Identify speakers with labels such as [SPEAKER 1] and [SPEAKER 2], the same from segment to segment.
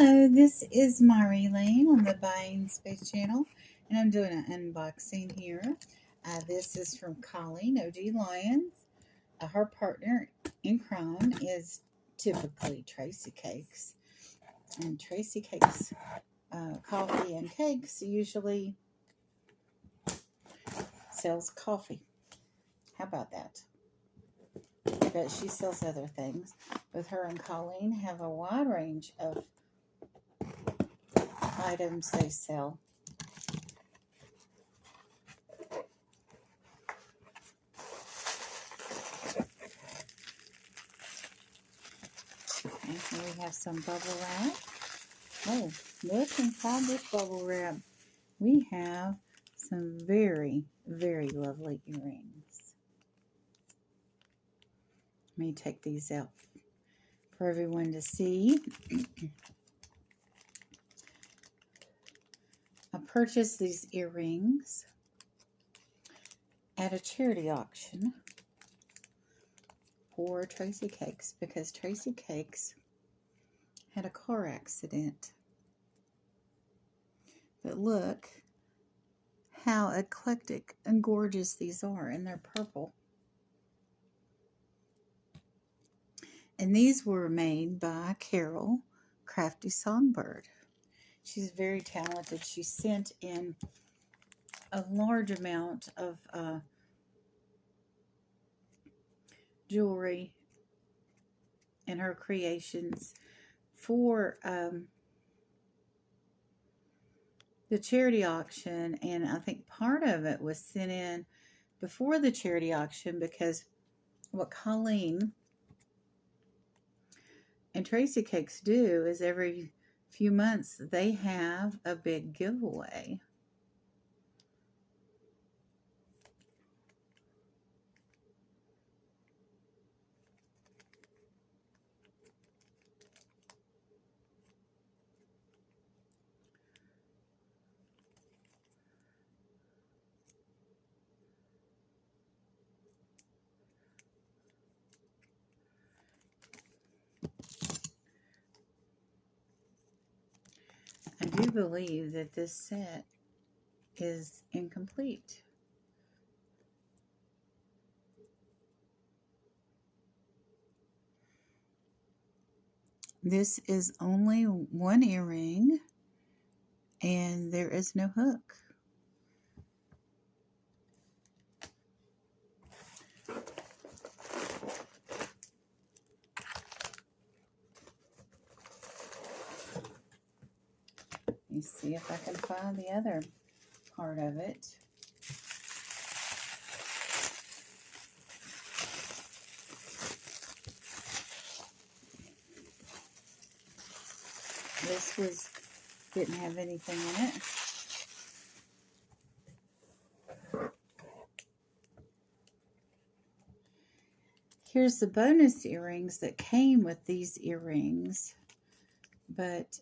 [SPEAKER 1] Hello, this is Mari Lane on the Buying Space channel, and I'm doing an unboxing here. This is from Colleen, OG Lyoñs. Her partner in crime is typically Tracy Cakes, and Tracy Cakes coffee and cakes usually sells coffee. How about that? But she sells other things. Both her and Colleen have a wide range of items they sell. And here we have some bubble wrap. Oh, look inside this bubble wrap. We have some very, very lovely earrings. Let me take these out for everyone to see. I purchased these earrings at a charity auction for Tracy Cakes because Tracy Cakes had a car accident. But look how eclectic and gorgeous these are, and they're purple. And these were made by Carol, Crafty Songbird. She's very talented. She sent in a large amount of jewelry and her creations for the charity auction, and I think part of it was sent in before the charity auction because what Colleen and Tracy Cakes do is every few months they have a big giveaway. I do believe that this set is incomplete. This is only one earring and there is no hook. Let me see if I can find the other part of it. This didn't have anything in it. Here's the bonus earrings that came with these earrings, but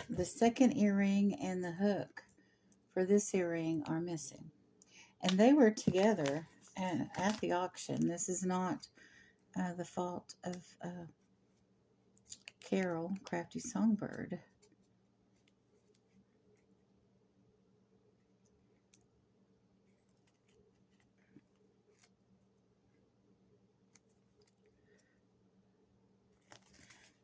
[SPEAKER 1] the second earring and the hook for this earring are missing. And they were together at the auction. This is not the fault of Carol, Crafty Songbird.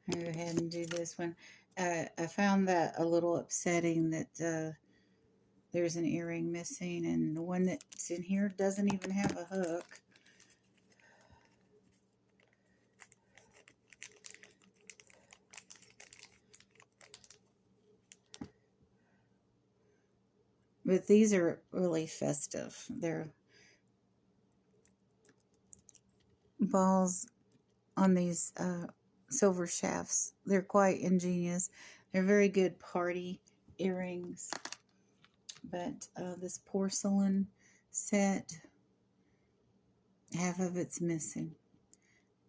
[SPEAKER 1] I'll go ahead and do this one. I found that a little upsetting that there's an earring missing, and the one that's in here doesn't even have a hook. But these are really festive. They're balls on these silver shafts. They're quite ingenious. They're very good party earrings. But this porcelain set, half of it's missing.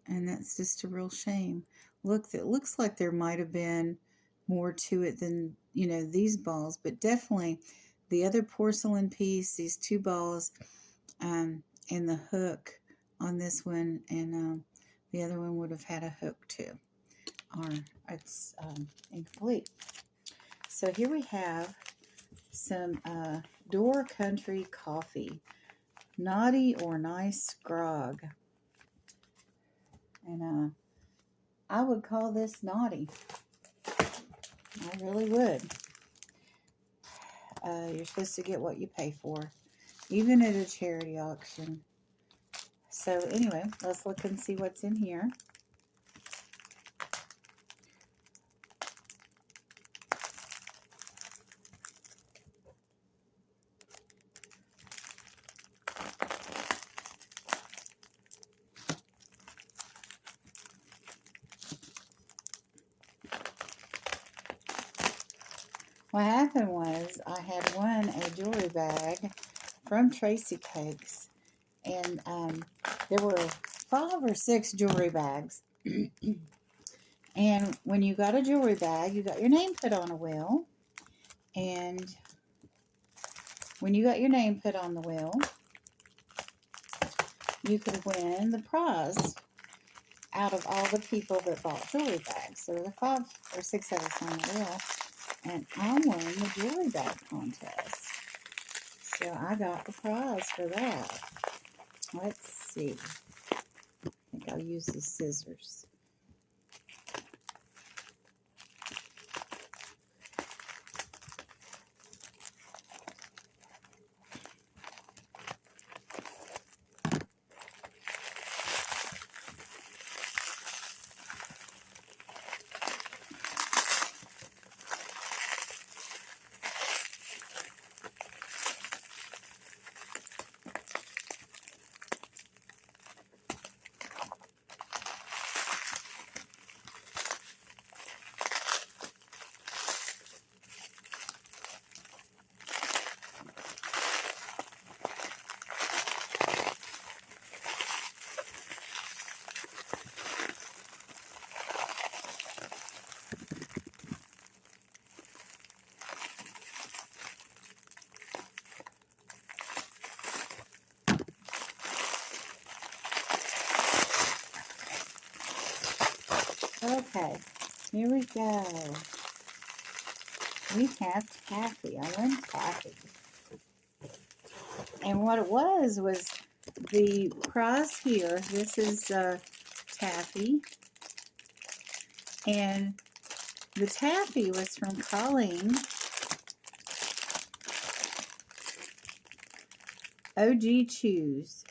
[SPEAKER 1] And that's just a real shame. Look, it looks like there might have been more to it than, you know, these balls. But definitely the other porcelain piece, these two balls, and the hook on this one, and The other one would have had a hook too, or it's incomplete. So here we have some Door Country Coffee, Naughty or Nice Grog. And I would call this naughty. I really would. You're supposed to get what you pay for, even at a charity auction. So anyway, let's look and see what's in here. What happened was I had won a jewelry bag from Tracy Cakes, and there were 5 or 6 jewelry bags. And when you got a jewelry bag, you got your name put on a wheel. And when you got your name put on the wheel, you could win the prize out of all the people that bought jewelry bags. So there were 5 or 6 of us on the wheel. And I won the jewelry bag contest. So I got the prize for that. Let's see. I think I'll use the scissors. Okay, here we go. We have taffy. I won taffy. And what it was the prize here. This is taffy. And the taffy was from Colleen. OG Chews.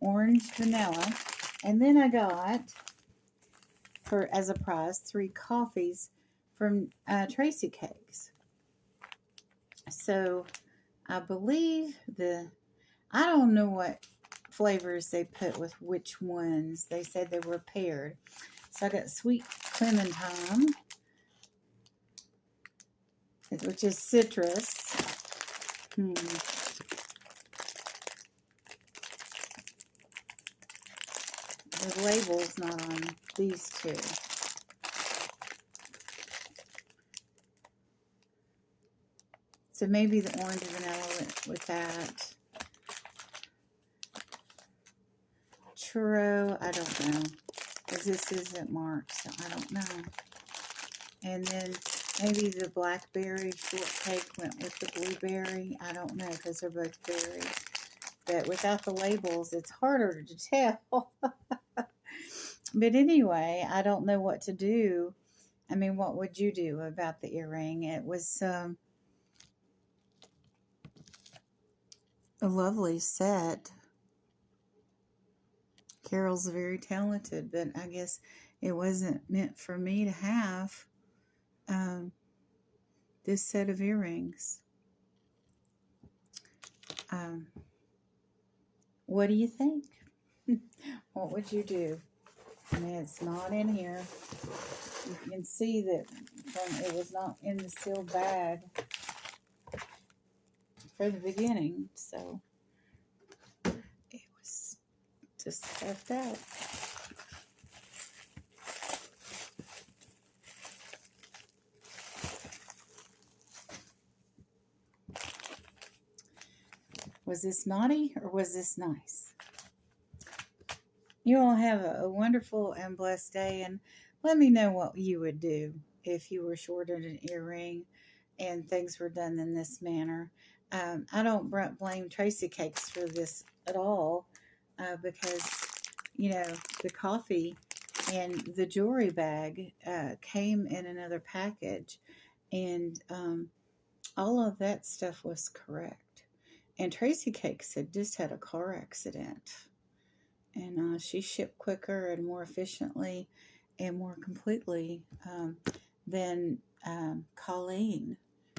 [SPEAKER 1] Orange vanilla. And then I got, as a prize, 3 coffees from Tracy Cakes. So I believe I don't know what flavors they put with which ones. They said they were paired. So I got sweet clementine, which is citrus. The label's not on these two. So maybe the orange vanilla went with that. Churro, I don't know. Because this isn't marked, so I don't know. And then maybe the blackberry shortcake went with the blueberry. I don't know, because they're both berries. But without the labels, it's harder to tell. But anyway, I don't know what to do. I mean, what would you do about the earring? It was a lovely set. Carol's very talented, but I guess it wasn't meant for me to have this set of earrings. What do you think? What would you do? I mean, it's not in here. You can see that it was not in the sealed bag for the beginning, so it was just stuffed out. Was this naughty or was this nice? You all have a wonderful and blessed day, and let me know what you would do if you were shorted an earring and things were done in this manner. I don't blame Tracy Cakes for this at all, because, you know, the coffee and the jewelry bag came in another package, and all of that stuff was correct. And Tracy Cakes had just had a car accident, and she shipped quicker and more efficiently and more completely than Colleen.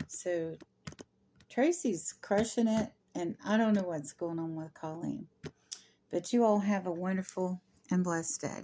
[SPEAKER 1] So Tracy's crushing it, and I don't know what's going on with Colleen. But you all have a wonderful and blessed day.